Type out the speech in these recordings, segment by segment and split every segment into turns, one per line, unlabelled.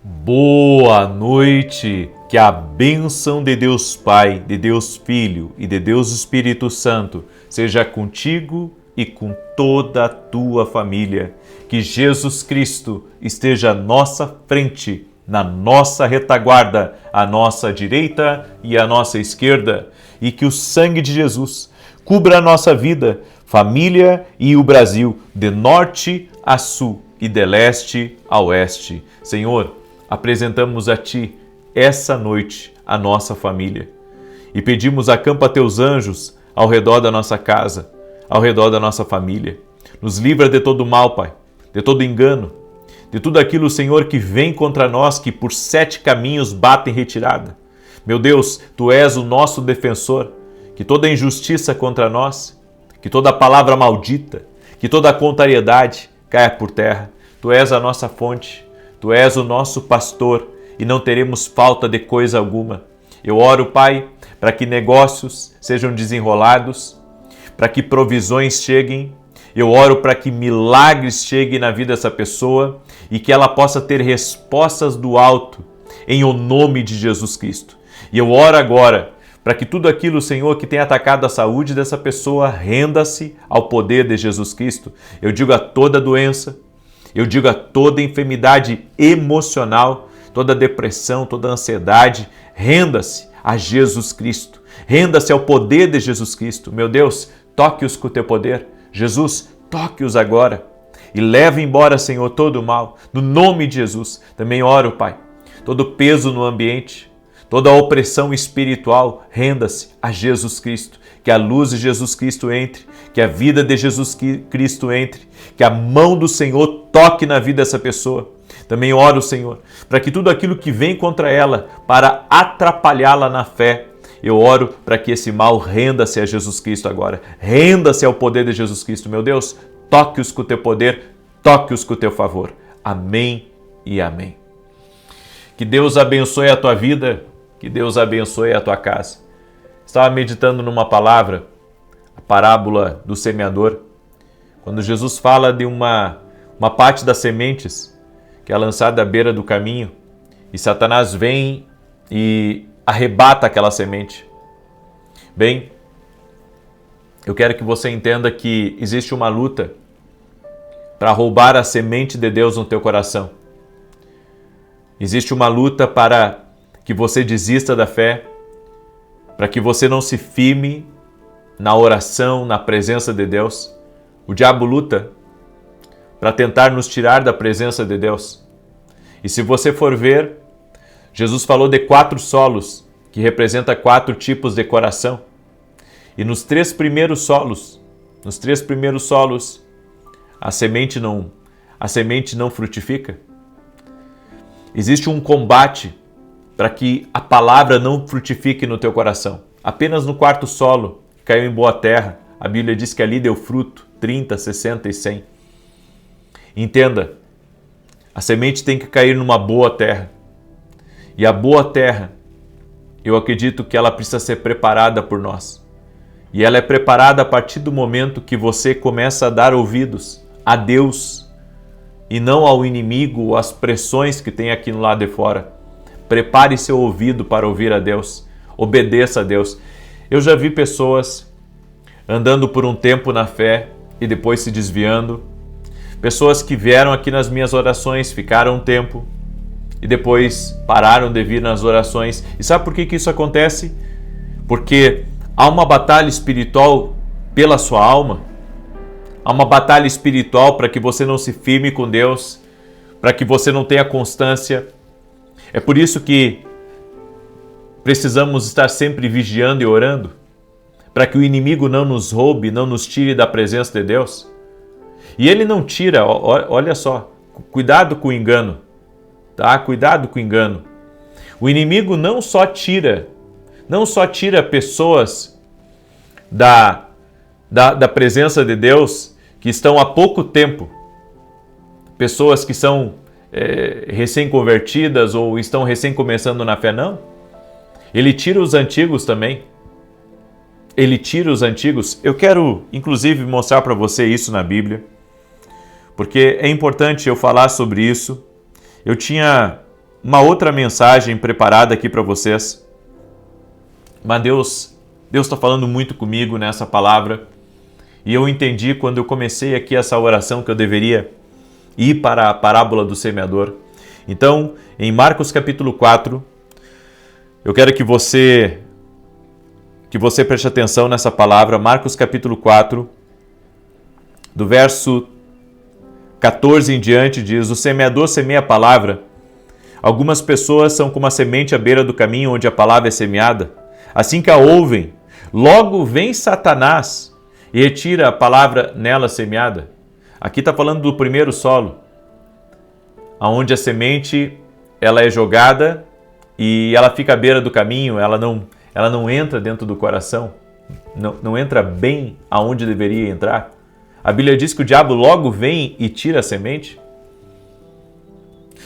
Boa noite, que a bênção de Deus Pai, de Deus Filho e de Deus Espírito Santo seja contigo e com toda a tua família. Que Jesus Cristo esteja à nossa frente, na nossa retaguarda, à nossa direita e à nossa esquerda, e que o sangue de Jesus cubra a nossa vida, família e o Brasil, de norte a sul e de leste a oeste. Senhor, apresentamos a Ti essa noite a nossa família e pedimos: acampa Teus anjos ao redor da nossa casa, ao redor da nossa família. Nos livra de todo mal, Pai, de todo engano, de tudo aquilo, Senhor, que vem contra nós, que por 7 caminhos bate em retirada. Meu Deus, Tu és o nosso defensor, que toda injustiça contra nós, que toda palavra maldita, que toda contrariedade caia por terra. Tu és a nossa fonte, Tu és o nosso pastor e não teremos falta de coisa alguma. Eu oro, Pai, para que negócios sejam desenrolados, para que provisões cheguem. Eu oro para que milagres cheguem na vida dessa pessoa e que ela possa ter respostas do alto, em o nome de Jesus Cristo. E eu oro agora para que tudo aquilo, Senhor, que tem atacado a saúde dessa pessoa, renda-se ao poder de Jesus Cristo. Eu digo a toda doença, eu digo a toda enfermidade emocional, toda depressão, toda ansiedade, renda-se a Jesus Cristo. Renda-se ao poder de Jesus Cristo. Meu Deus, toque-os com o Teu poder. Jesus, toque-os agora e leve embora, Senhor, todo o mal. No nome de Jesus, também oro, Pai, todo peso no ambiente, toda opressão espiritual, renda-se a Jesus Cristo. Que a luz de Jesus Cristo entre, que a vida de Jesus Cristo entre, que a mão do Senhor toque na vida dessa pessoa. Também oro, Senhor, para que tudo aquilo que vem contra ela, para atrapalhá-la na fé, eu oro para que esse mal renda-se a Jesus Cristo agora. Renda-se ao poder de Jesus Cristo. Meu Deus, toque-os com o Teu poder, toque-os com o Teu favor. Amém e amém. Que Deus abençoe a tua vida, que Deus abençoe a tua casa. Estava meditando numa palavra, a parábola do semeador, quando Jesus fala de uma parte das sementes que é lançada à beira do caminho e Satanás vem e arrebata aquela semente. Bem, eu quero que você entenda que existe uma luta para roubar a semente de Deus no teu coração. Existe uma luta para que você desista da fé, para que você não se firme na oração, na presença de Deus. O diabo luta para tentar nos tirar da presença de Deus. E se você for ver, Jesus falou de 4 solos, que representa 4 tipos de coração. E nos 3 primeiros solos, a semente não frutifica. Existe um combate para que a palavra não frutifique no teu coração. Apenas no 4º solo caiu em boa terra. A Bíblia diz que ali deu fruto, 30, 60 e 100. Entenda, a semente tem que cair numa boa terra. E a boa terra, eu acredito que ela precisa ser preparada por nós. E ela é preparada a partir do momento que você começa a dar ouvidos a Deus e não ao inimigo ou às pressões que tem aqui no lado de fora. Prepare seu ouvido para ouvir a Deus. Obedeça a Deus. Eu já vi pessoas andando por um tempo na fé e depois se desviando. Pessoas que vieram aqui nas minhas orações, ficaram um tempo e depois pararam de vir nas orações. E sabe por que isso acontece? Porque há uma batalha espiritual pela sua alma. Há uma batalha espiritual para que você não se firme com Deus, para que você não tenha constância. É por isso que precisamos estar sempre vigiando e orando, para que o inimigo não nos roube, não nos tire da presença de Deus. E ele não tira, olha só, cuidado com o engano, tá? Cuidado com o engano. O inimigo não só tira pessoas da presença de Deus que estão há pouco tempo, pessoas que são recém-convertidas ou estão recém-começando na fé, não. Ele tira os antigos também. Ele tira os antigos. Eu quero, inclusive, mostrar para você isso na Bíblia, porque é importante eu falar sobre isso. Eu tinha uma outra mensagem preparada aqui para vocês. Mas Deus está falando muito comigo nessa palavra. E eu entendi quando eu comecei aqui essa oração que eu deveria ir para a parábola do semeador. Então, em Marcos capítulo 4, eu quero que você preste atenção nessa palavra. Marcos capítulo 4, do verso 14 em diante, diz: o semeador semeia a palavra. Algumas pessoas são como a semente à beira do caminho onde a palavra é semeada. Assim que a ouvem, logo vem Satanás e retira a palavra nela semeada. Aqui está falando do primeiro solo, onde a semente ela é jogada e ela fica à beira do caminho, ela não entra dentro do coração, não entra bem aonde deveria entrar. A Bíblia diz que o diabo logo vem e tira a semente.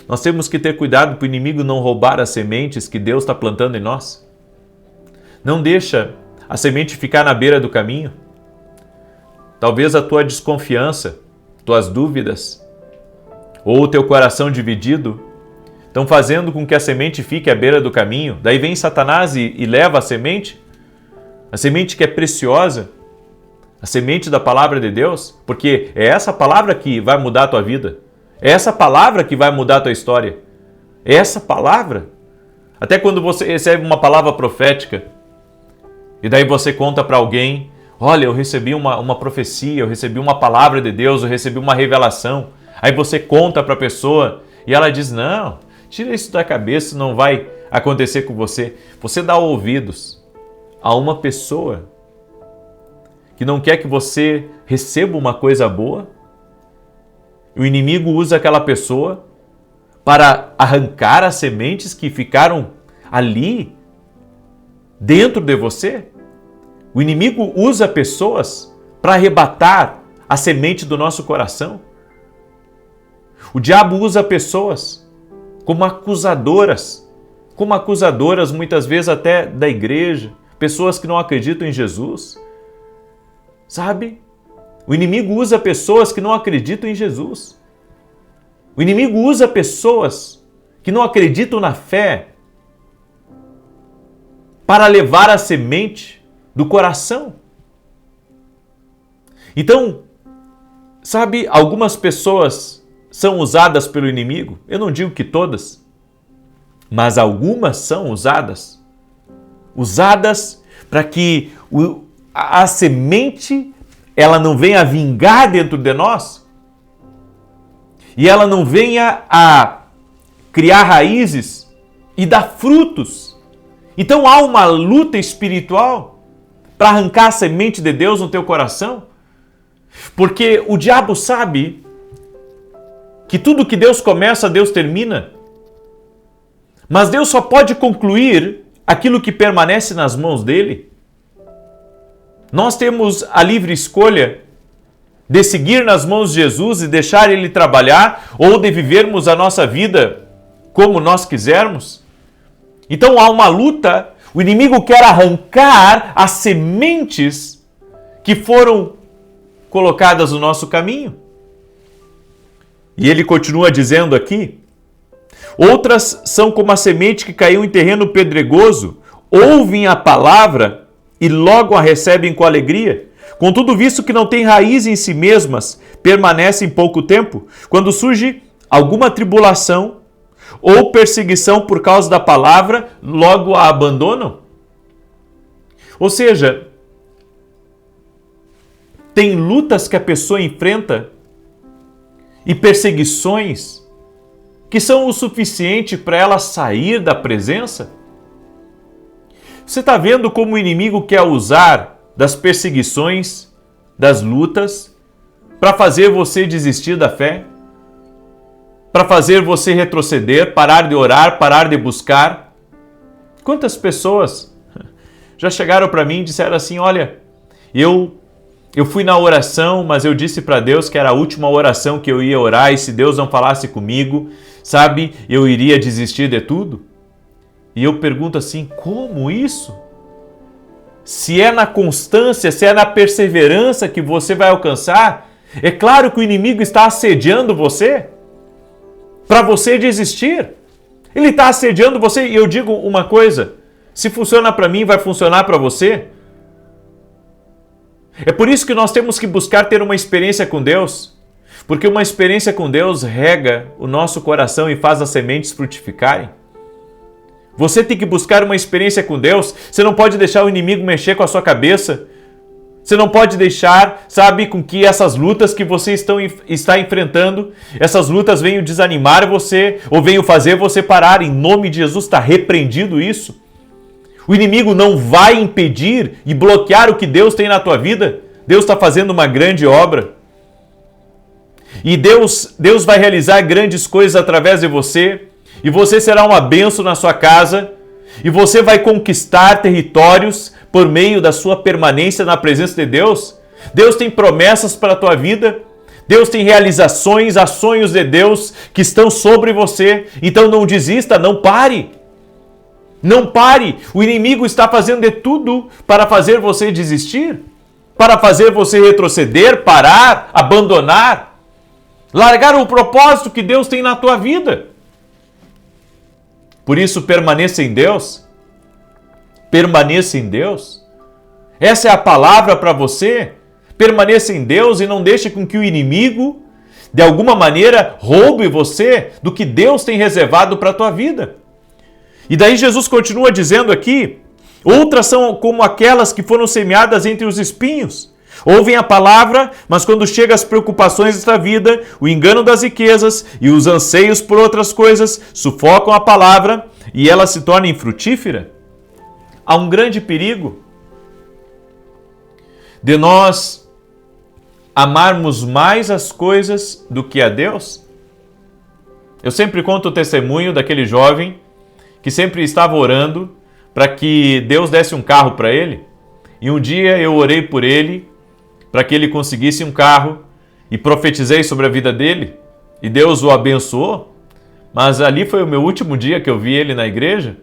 Nós temos que ter cuidado para o inimigo não roubar as sementes que Deus está plantando em nós. Não deixa a semente ficar na beira do caminho. Talvez a tua desconfiança, tuas dúvidas, ou o teu coração dividido, estão fazendo com que a semente fique à beira do caminho. Daí vem Satanás e leva a semente que é preciosa, a semente da palavra de Deus, porque é essa palavra que vai mudar a tua vida. É essa palavra que vai mudar a tua história. É essa palavra. Até quando você recebe uma palavra profética, e daí você conta para alguém: olha, eu recebi uma profecia, eu recebi uma palavra de Deus, eu recebi uma revelação. Aí você conta para a pessoa e ela diz: não, tira isso da cabeça, não vai acontecer com você. Você dá ouvidos a uma pessoa que não quer que você receba uma coisa boa. O inimigo usa aquela pessoa para arrancar as sementes que ficaram ali dentro de você. O inimigo usa pessoas para arrebatar a semente do nosso coração. O diabo usa pessoas como acusadoras muitas vezes até da igreja, pessoas que não acreditam em Jesus. Sabe? O inimigo usa pessoas que não acreditam em Jesus. O inimigo usa pessoas que não acreditam na fé para levar a semente do coração. Então, sabe, algumas pessoas são usadas pelo inimigo. Eu não digo que todas, mas algumas são usadas para que a semente ela não venha a vingar dentro de nós e ela não venha a criar raízes e dar frutos. Então há uma luta espiritual para arrancar a semente de Deus no teu coração, porque o diabo sabe que tudo que Deus começa, Deus termina. Mas Deus só pode concluir aquilo que permanece nas mãos dele. Nós temos a livre escolha de seguir nas mãos de Jesus e deixar ele trabalhar, ou de vivermos a nossa vida como nós quisermos. Então há uma luta, o inimigo quer arrancar as sementes que foram colocadas no nosso caminho. E ele continua dizendo aqui: outras são como a semente que caiu em terreno pedregoso, ouvem a palavra e logo a recebem com alegria. Contudo, visto que não têm raiz em si mesmas, permanecem pouco tempo. Quando surge alguma tribulação ou perseguição por causa da palavra, logo a abandonam. Ou seja, tem lutas que a pessoa enfrenta e perseguições que são o suficiente para ela sair da presença. Você está vendo como o inimigo quer usar das perseguições, das lutas, para fazer você desistir da fé? Para fazer você retroceder, parar de orar, parar de buscar? Quantas pessoas já chegaram para mim e disseram assim: olha, eu fui na oração, mas eu disse para Deus que era a última oração que eu ia orar, e se Deus não falasse comigo, sabe, eu iria desistir de tudo? E eu pergunto assim: como isso? Se é na constância, se é na perseverança que você vai alcançar, é claro que o inimigo está assediando você para você desistir. Ele está assediando você e eu digo uma coisa, se funciona para mim, vai funcionar para você? É por isso que nós temos que buscar ter uma experiência com Deus, porque uma experiência com Deus rega o nosso coração e faz as sementes frutificarem. Você tem que buscar uma experiência com Deus, você não pode deixar o inimigo mexer com a sua cabeça, você não pode deixar, sabe, com que essas lutas que você está enfrentando, essas lutas venham desanimar você ou venham fazer você parar. Em nome de Jesus está repreendido isso. O inimigo não vai impedir e bloquear o que Deus tem na tua vida. Deus está fazendo uma grande obra. E Deus vai realizar grandes coisas através de você. E você será uma bênção na sua casa. E você vai conquistar territórios por meio da sua permanência na presença de Deus. Deus tem promessas para a tua vida. Deus tem realizações, há sonhos de Deus que estão sobre você. Então não desista, não pare. Não pare. O inimigo está fazendo de tudo para fazer você desistir, para fazer você retroceder, parar, abandonar, largar o propósito que Deus tem na tua vida. Por isso, permaneça em Deus. Permaneça em Deus. Essa é a palavra para você. Permaneça em Deus e não deixe com que o inimigo, de alguma maneira, roube você do que Deus tem reservado para a tua vida. E daí Jesus continua dizendo aqui, outras são como aquelas que foram semeadas entre os espinhos. Ouvem a palavra, mas quando chegam as preocupações desta vida, o engano das riquezas e os anseios por outras coisas sufocam a palavra e ela se torna infrutífera. Há um grande perigo de nós amarmos mais as coisas do que a Deus. Eu sempre conto o testemunho daquele jovem que sempre estava orando para que Deus desse um carro para ele. E um dia eu orei por ele para que ele conseguisse um carro e profetizei sobre a vida dele. E Deus o abençoou. Mas ali foi o meu último dia que eu vi ele na igreja,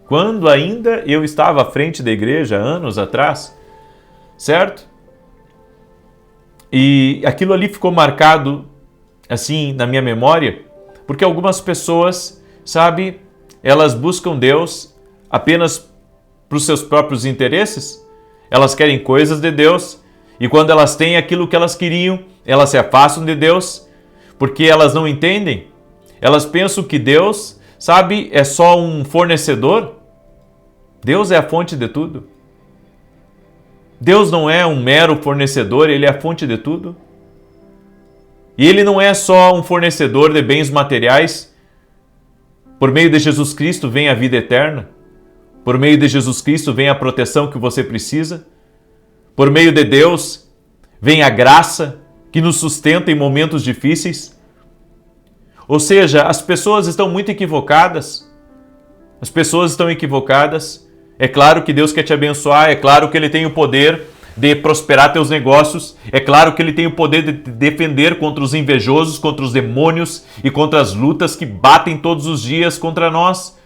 quando ainda eu estava à frente da igreja, anos atrás, certo? E aquilo ali ficou marcado, assim, na minha memória, porque algumas pessoas, sabe, elas buscam Deus apenas para os seus próprios interesses, elas querem coisas de Deus, e quando elas têm aquilo que elas queriam, elas se afastam de Deus, porque elas não entendem, elas pensam que Deus, sabe, é só um fornecedor. Deus é a fonte de tudo. Deus não é um mero fornecedor, Ele é a fonte de tudo. E Ele não é só um fornecedor de bens materiais. Por meio de Jesus Cristo vem a vida eterna. Por meio de Jesus Cristo vem a proteção que você precisa. Por meio de Deus vem a graça que nos sustenta em momentos difíceis. Ou seja, as pessoas estão muito equivocadas. As pessoas estão equivocadas. É claro que Deus quer te abençoar, é claro que Ele tem o poder de prosperar teus negócios, é claro que Ele tem o poder de te defender contra os invejosos, contra os demônios e contra as lutas que batem todos os dias contra nós.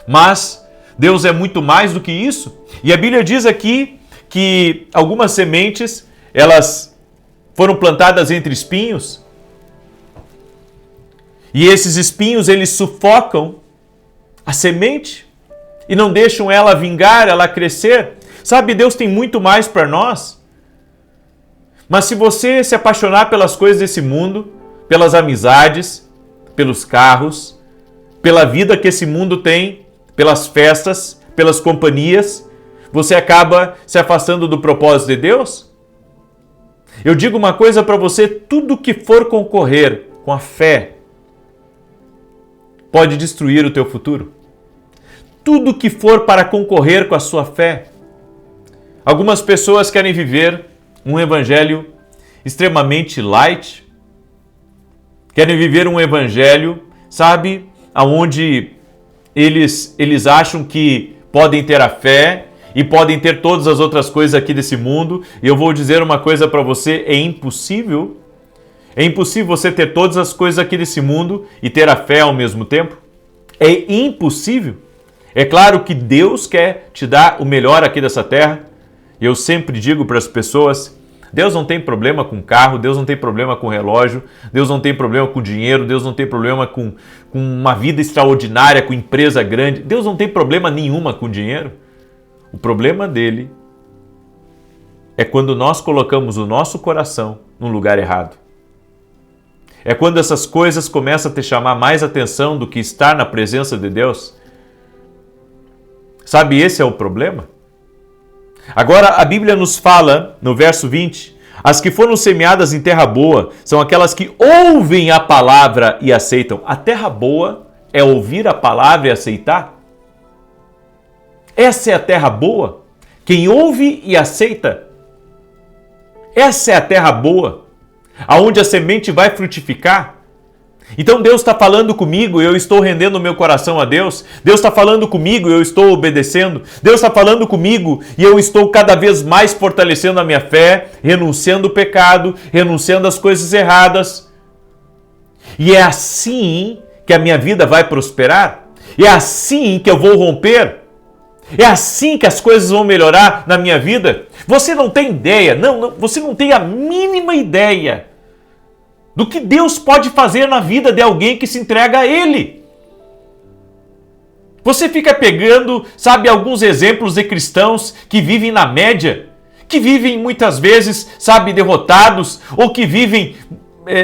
Mas Deus é muito mais do que isso. E a Bíblia diz aqui que algumas sementes, elas foram plantadas entre espinhos. E esses espinhos, eles sufocam a semente e não deixam ela vingar, ela crescer. Sabe, Deus tem muito mais para nós. Mas se você se apaixonar pelas coisas desse mundo, pelas amizades, pelos carros, pela vida que esse mundo tem, pelas festas, pelas companhias, você acaba se afastando do propósito de Deus? Eu digo uma coisa para você, tudo que for concorrer com a fé pode destruir o teu futuro. Tudo que for para concorrer com a sua fé. Algumas pessoas querem viver um evangelho extremamente light, querem viver um evangelho, sabe, aonde eles acham que podem ter a fé e podem ter todas as outras coisas aqui desse mundo. E eu vou dizer uma coisa para você, é impossível. É impossível você ter todas as coisas aqui desse mundo e ter a fé ao mesmo tempo. É impossível. É claro que Deus quer te dar o melhor aqui dessa terra. Eu sempre digo para as pessoas, Deus não tem problema com carro, Deus não tem problema com relógio, Deus não tem problema com dinheiro, Deus não tem problema com uma vida extraordinária, com empresa grande. Deus não tem problema nenhuma com dinheiro. O problema dele é quando nós colocamos o nosso coração no lugar errado. É quando essas coisas começam a te chamar mais atenção do que estar na presença de Deus. Sabe, esse é o problema. Agora, a Bíblia nos fala, no verso 20, as que foram semeadas em terra boa são aquelas que ouvem a palavra e aceitam. A terra boa é ouvir a palavra e aceitar. Essa é a terra boa. Quem ouve e aceita. Essa é a terra boa, aonde a semente vai frutificar. Então Deus está falando comigo e eu estou rendendo o meu coração a Deus. Deus está falando comigo e eu estou obedecendo. Deus está falando comigo e eu estou cada vez mais fortalecendo a minha fé, renunciando ao pecado, renunciando às coisas erradas. E é assim que a minha vida vai prosperar. É assim que eu vou romper. É assim que as coisas vão melhorar na minha vida. Você não tem ideia, você não tem a mínima ideia do que Deus pode fazer na vida de alguém que se entrega a Ele. Você fica pegando, sabe, alguns exemplos de cristãos que vivem na média, que vivem muitas vezes, sabe, derrotados, ou que vivem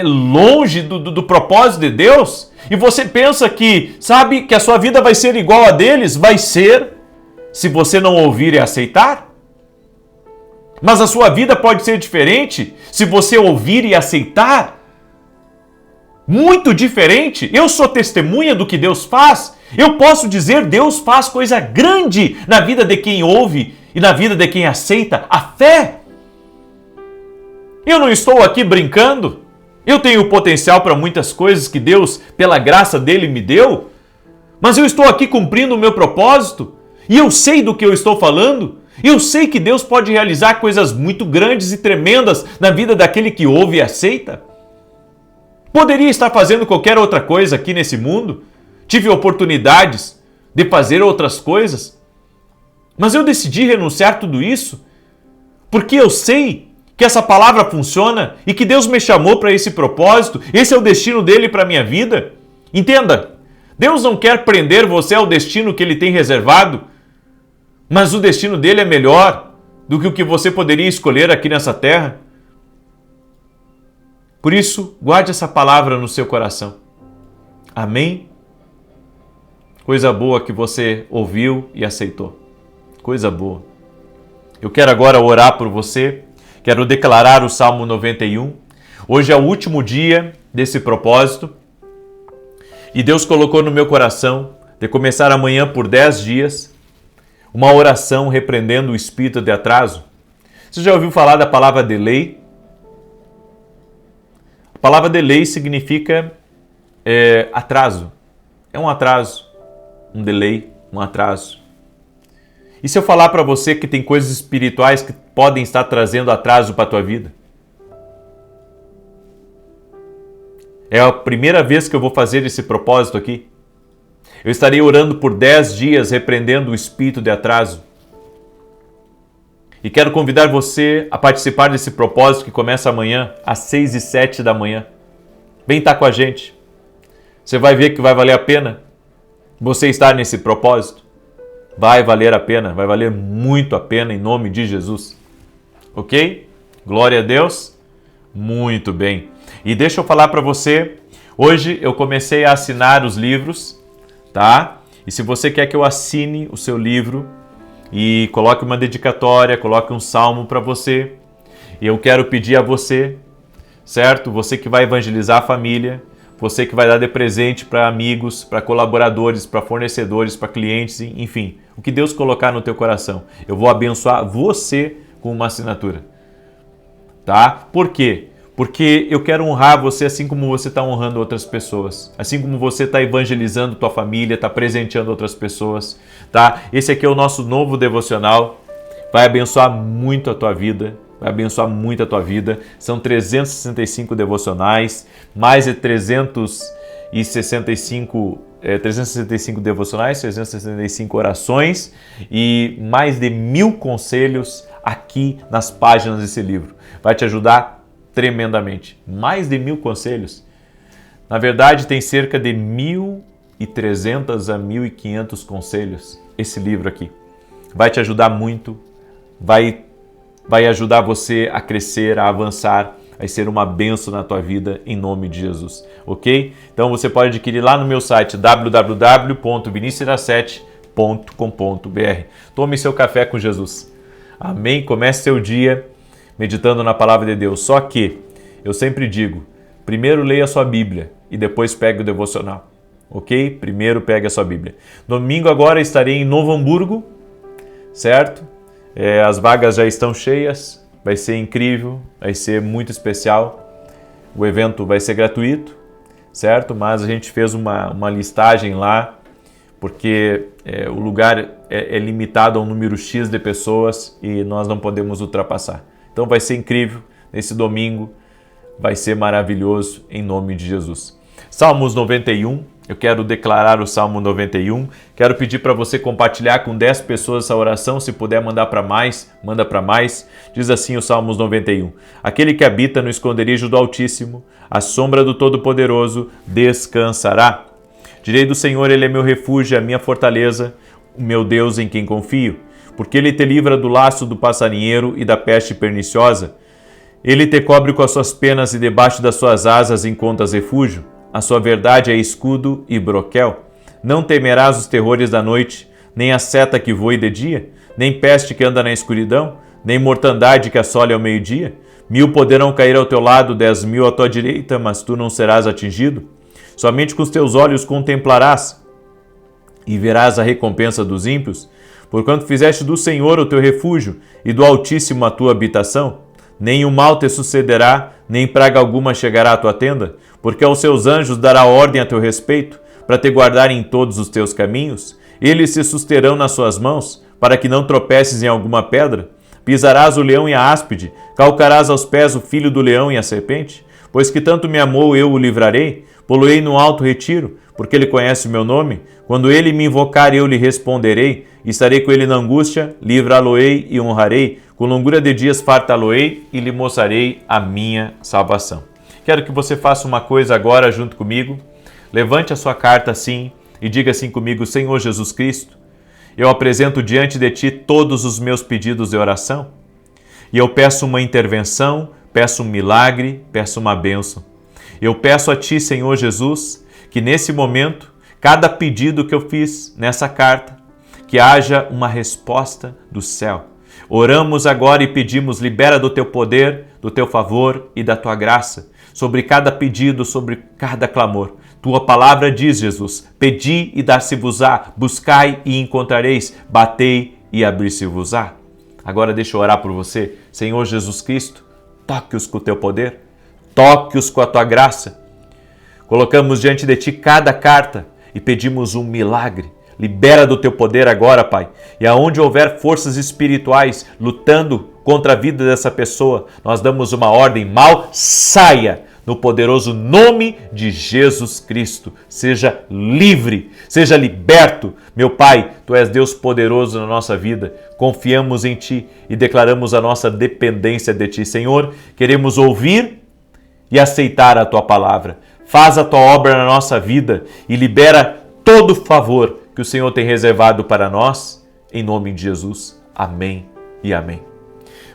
longe do propósito de Deus, e você pensa que, sabe, que a sua vida vai ser igual a deles. Vai ser, se você não ouvir e aceitar. Mas a sua vida pode ser diferente se você ouvir e aceitar. Muito diferente. Eu sou testemunha do que Deus faz. Eu posso dizer, Deus faz coisa grande na vida de quem ouve e na vida de quem aceita a fé. Eu não estou aqui brincando. Eu tenho potencial para muitas coisas que Deus, pela graça dele, me deu. Mas eu estou aqui cumprindo o meu propósito. E eu sei do que eu estou falando. Eu sei que Deus pode realizar coisas muito grandes e tremendas na vida daquele que ouve e aceita. Poderia estar fazendo qualquer outra coisa aqui nesse mundo. Tive oportunidades de fazer outras coisas. Mas eu decidi renunciar a tudo isso porque eu sei que essa palavra funciona e que Deus me chamou para esse propósito. Esse é o destino dele para a minha vida. Entenda, Deus não quer prender você ao destino que ele tem reservado, mas o destino dele é melhor do que o que você poderia escolher aqui nessa terra. Por isso, guarde essa palavra no seu coração. Amém? Coisa boa que você ouviu e aceitou. Coisa boa. Eu quero agora orar por você. Quero declarar o Salmo 91. Hoje é o último dia desse propósito. E Deus colocou no meu coração de começar amanhã por 10 dias uma oração repreendendo o espírito de atraso. Você já ouviu falar da palavra delay? A palavra delay significa atraso. É um atraso, um delay, um atraso. E se eu falar para você que tem coisas espirituais que podem estar trazendo atraso para a tua vida? É a primeira vez que eu vou fazer esse propósito aqui. Eu estarei orando por 10 dias repreendendo o espírito de atraso. E quero convidar você a participar desse propósito que começa amanhã, às 6 e 7 da manhã. Vem estar com a gente. Você vai ver que vai valer a pena você estar nesse propósito. Vai valer a pena, vai valer muito a pena em nome de Jesus. Ok? Glória a Deus. Muito bem. E deixa eu falar para você, hoje eu comecei a assinar os livros, tá? E se você quer que eu assine o seu livro e coloque uma dedicatória, coloque um salmo para você, e eu quero pedir a você, certo? Você que vai evangelizar a família, você que vai dar de presente para amigos, para colaboradores, para fornecedores, para clientes, enfim, o que Deus colocar no teu coração. Eu vou abençoar você com uma assinatura, tá? Por quê? Porque eu quero honrar você assim como você está honrando outras pessoas. Assim como você está evangelizando tua família, está presenteando outras pessoas, tá? Esse aqui é o nosso novo devocional. Vai abençoar muito a tua vida. Vai abençoar muito a tua vida. São 365 devocionais, mais de 365 devocionais, 365 orações e mais de 1000 conselhos aqui nas páginas desse livro. Vai te ajudar tremendamente. Mais de 1000 conselhos. Na verdade, tem cerca de 1.300 a 1.500 conselhos esse livro aqui. Vai te ajudar muito, vai ajudar você a crescer, a avançar, a ser uma bênção na tua vida, em nome de Jesus, ok? Então você pode adquirir lá no meu site www.vinicius7.com.br. Tome seu café com Jesus. Amém? Comece seu dia meditando na palavra de Deus. Só que, eu sempre digo, primeiro leia a sua Bíblia e depois pegue o devocional, ok? Primeiro pegue a sua Bíblia. Domingo agora estarei em Novo Hamburgo, certo? As vagas já estão cheias, vai ser incrível, vai ser muito especial. O evento vai ser gratuito, certo? Mas a gente fez uma listagem lá, porque o lugar é limitado a um número X de pessoas e nós não podemos ultrapassar. Então vai ser incrível nesse domingo, vai ser maravilhoso em nome de Jesus. Salmos 91, eu quero declarar o Salmo 91, quero pedir para você compartilhar com 10 pessoas essa oração, se puder mandar para mais, manda para mais. Diz assim o Salmos 91, aquele que habita no esconderijo do Altíssimo, à sombra do Todo-Poderoso, descansará. Direi do Senhor, Ele é meu refúgio, a minha fortaleza, o meu Deus em quem confio, porque Ele te livra do laço do passarinheiro e da peste perniciosa. Ele te cobre com as suas penas e debaixo das suas asas encontras refúgio. A sua verdade é escudo e broquel. Não temerás os terrores da noite, nem a seta que voe de dia, nem peste que anda na escuridão, nem mortandade que assole ao meio-dia. 1000 poderão cair ao teu lado, 10.000 à tua direita, mas tu não serás atingido. Somente com os teus olhos contemplarás e verás a recompensa dos ímpios, porquanto fizeste do Senhor o teu refúgio e do Altíssimo a tua habitação. Nem o mal te sucederá, nem praga alguma chegará à tua tenda, porque aos seus anjos dará ordem a teu respeito, para te guardarem em todos os teus caminhos. Eles se susterão nas suas mãos, para que não tropeces em alguma pedra. Pisarás o leão e a áspide, calcarás aos pés o filho do leão e a serpente. Pois que tanto me amou, eu o livrarei, poloei no alto retiro, porque ele conhece o meu nome. Quando ele me invocar, eu lhe responderei, estarei com ele na angústia, livrá-lo-ei e honrarei. Com longura de dias fartá-lo-ei e lhe mostrarei a minha salvação. Quero que você faça uma coisa agora junto comigo. Levante a sua carta assim e diga assim comigo: Senhor Jesus Cristo, eu apresento diante de Ti todos os meus pedidos de oração e eu peço uma intervenção, peço um milagre, peço uma bênção. Eu peço a Ti, Senhor Jesus, que nesse momento, cada pedido que eu fiz nessa carta, que haja uma resposta do céu. Oramos agora e pedimos, libera do Teu poder, do Teu favor e da Tua graça sobre cada pedido, sobre cada clamor. Tua palavra diz, Jesus, pedi e dar-se-vos-á, buscai e encontrareis, batei e abrir-se-vos-á. Agora deixa eu orar por você. Senhor Jesus Cristo, toque-os com o Teu poder, toque-os com a Tua graça. Colocamos diante de Ti cada carta e pedimos um milagre. Libera do Teu poder agora, Pai. E aonde houver forças espirituais lutando contra a vida dessa pessoa, nós damos uma ordem: mal saia no poderoso nome de Jesus Cristo. Seja livre, seja liberto. Meu Pai, Tu és Deus poderoso na nossa vida. Confiamos em Ti e declaramos a nossa dependência de Ti. Senhor, queremos ouvir e aceitar a Tua palavra. Faz a Tua obra na nossa vida e libera todo o favor que o Senhor tem reservado para nós, em nome de Jesus. Amém e amém.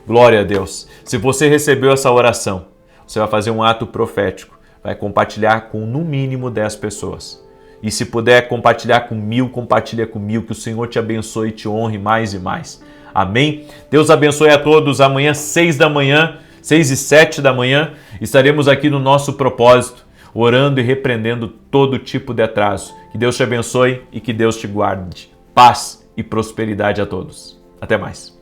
Glória a Deus. Se você recebeu essa oração, você vai fazer um ato profético, vai compartilhar com no mínimo 10 pessoas. E se puder compartilhar com 1000, compartilha com 1000, que o Senhor te abençoe e te honre mais e mais. Amém? Deus abençoe a todos. Amanhã, 6 da manhã, 6 e 7 da manhã, estaremos aqui no nosso propósito, orando e repreendendo todo tipo de atraso. Que Deus te abençoe e que Deus te guarde. Paz e prosperidade a todos. Até mais.